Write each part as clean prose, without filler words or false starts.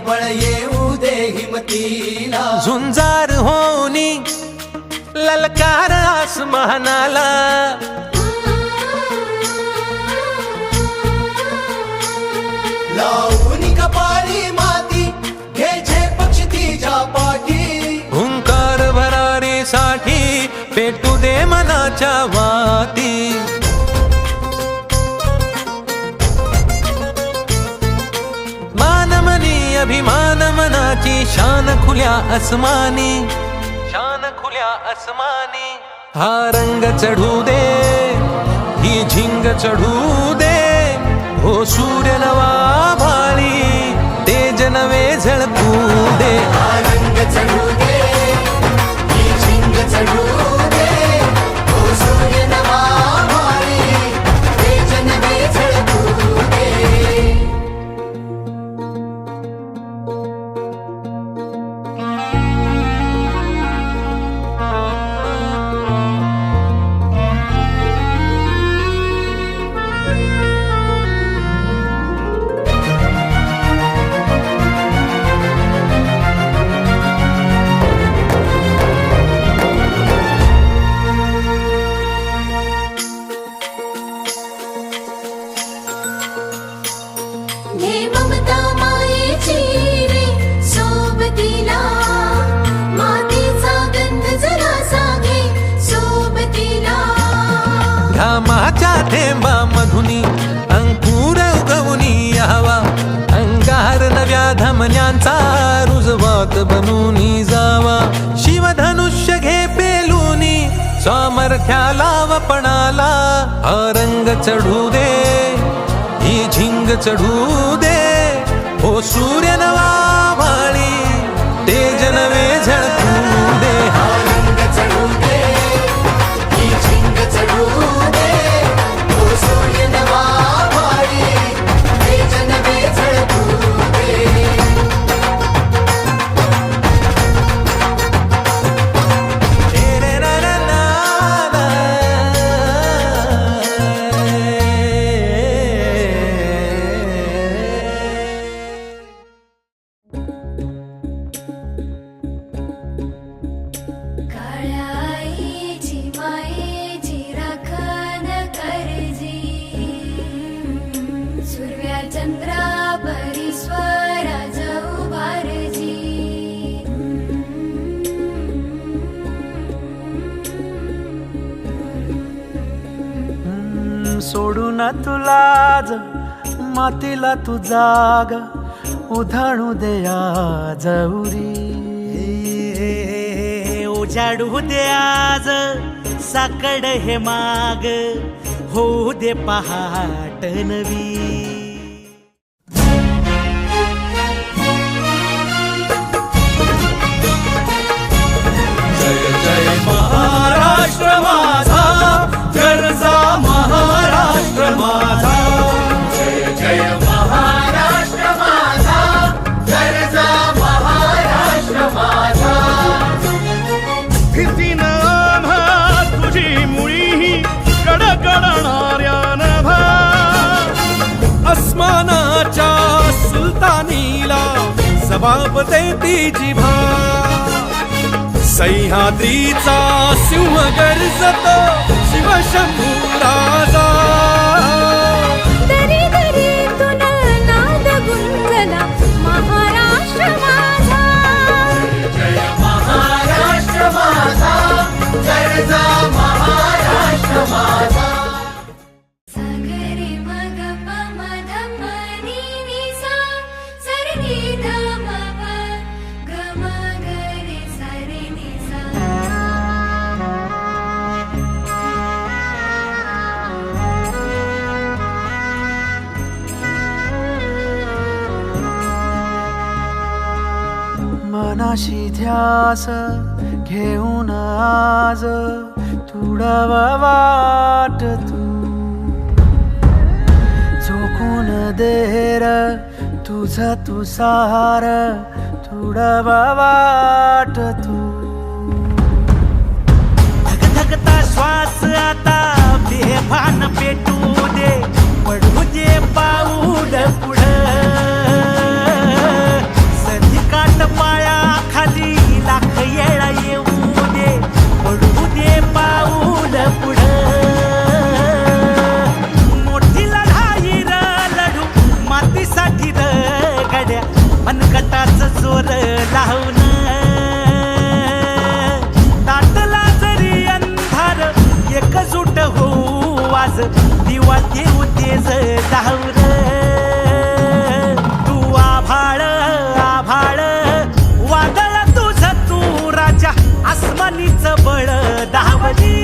बळ येऊ दे हिमतीला, झुंजार होनी ललकार आसमानाला, लावून कपाळी माती घे झेप क्षितिजा पाठी, हुंकार भरारीसाठी पेटू दे मनाच्या वाती. मानमनी अभिमान मनाची शान खुल्या अस्मानी, शान खुल्या अस्मानी. हा रंग चढू दे, ही झिंग चढू दे, हो सूर्य नवा भाळी तेज नवे झळकू दे. हा रंग चढू दे, ही झिंग चढू दे, हो सूर्य नवा भाळी तेज नवे झळकू दे. घे ममता मायेची रे सोबतीला, मातीचा गंध जरासा घे सोबतीला. घामाच्या थेंबा मधुनी अंकुर उगवूनी यावा, अंगार नव्या धमन्यांचा रुजवात बनूनी जावा. शिवधनुष्य घे पेलूनी सामर्थ्याला वपणाला, हा रंग चढू दे, ही झिंग चढू दे, हो सूर्य नवा भाळी तेज नवे झळकू दे. हा रंग चढू दे, ही झिंग चढू दे, हो सूर्य नवा भाळी तेज नवे झळकू दे. काळ्या आईची मायेची राखण करजी, सूर्या चंद्रा परीश्वरा जाऊ बारजी. सोडून तुला मातीला तू जाग उधाणू दे आज उरी. उजाडू दे आज साकड हे माग, होऊ दे पहाट नवी. जय जय महाराष्ट्र माझा, गरजा महाराष्ट्र माझा. जय जय महाराष्ट्र माझा, गरजा महाराष्ट्र माझा. भीतीनं आम्हा तुझी मुळी कडकडणाऱ्या नभा, अस्मानाच्या सुलतानीला जबाब देती जिभा. सह्याद्रीचा सिंह गर्जतो शिवशंभू राजा. दरी दरीतून नाद गुंजला महाराष्ट्र माझा. जय महाराष्ट्र माझा, गरजा महाराष्ट्र माझा. सागरे मग पम धम नी सा, सरनी धम प गम गरे सरे नि सा. मनाशी ध्यास घेऊन आज तुडवा वाट तू, झोकून देर तुझा तू सार तुडवा वाट तू. धगधगता श्वास आता बेभान पेटू दे, पडू दे पाऊल पुढं. पायाखाली लाख येळा येऊ दे, पडू दे पाऊल पुढं. मोठी लढाई र लढू मातीसाठी र गड्या, मनगटाचं जोर लावून. ताटला जरी अंधार एकजूट होऊ आज, दिवा देऊ तेज दाऊर. तू आभाळ आभाळ वादळ तुझं तू राजा, आसमानीच बळ दावली.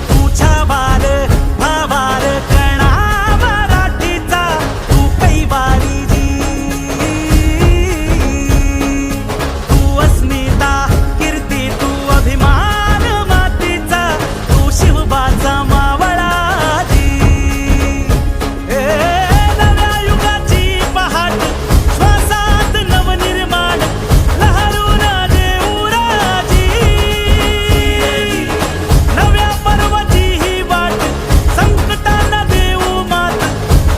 तुझ्या बार भावार कणा मराठीचा, तू कैवारी जी. तू अस्मिता कीर्ती, तू अभिमान मातीचा, तू शिवबाचा मावळा जी. नव्या युगाची पहाट, श्वासात नवनिर्माण, लहरून देऊ राजी. नव्या पर्वची ही वाट, संकटांना देऊ मात,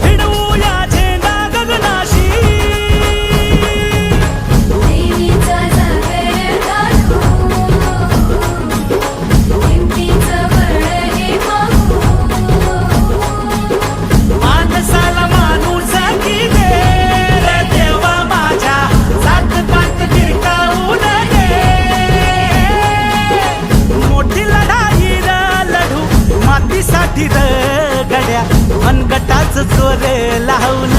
भिडवूया झेंडा गगनाशी. देवीचा जागर काढू, हिमतीचं बळ हे पाहू. माणसाला माणूस की दे रे देवा माझ्या, सात पात गिरकावून दे. मोठी लढाई र लढू मातीसाठी र गड्या, मनगटाचं जोर लावून.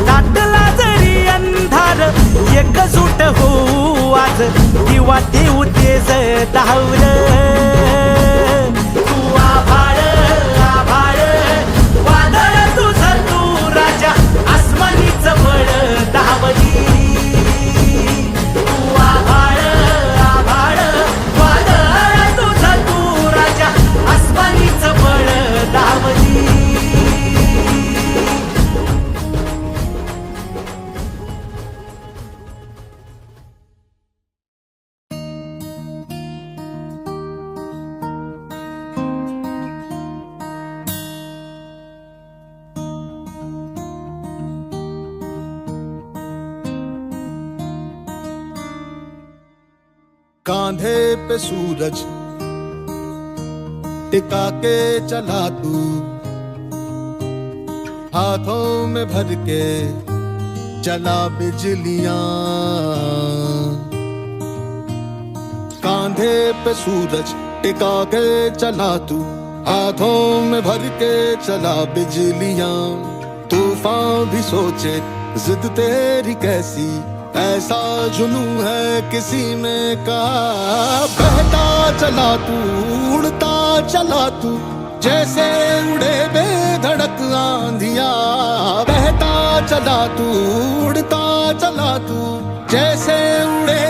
ताटला जरी अंधार एकजूट होऊ आज, दिवा देऊ तेज दाऊर. तू आभाळ आभाळ वादळ तुझं तू राजा, आसमानीच बळ दावली. तू आभाळ आभाळ वादळ तुझं तू राजा, आसमानीच बळ दावली. कांधे पे सूरज टिका के चला तू, हाथों में भर के चला बिजलियां. कांधे पे सूरज टिका के चला तू, हाथों में भर के चला बिजलियां. तूफान भी सोचे जिद तेरी कैसी, ऐसा जुनू है किसी में का. बहता चला तू उड़ता चला तू, जैसे उड़े बेधड़क आंधिया. बहता चला तू उड़ता चला तू, जैसे उड़े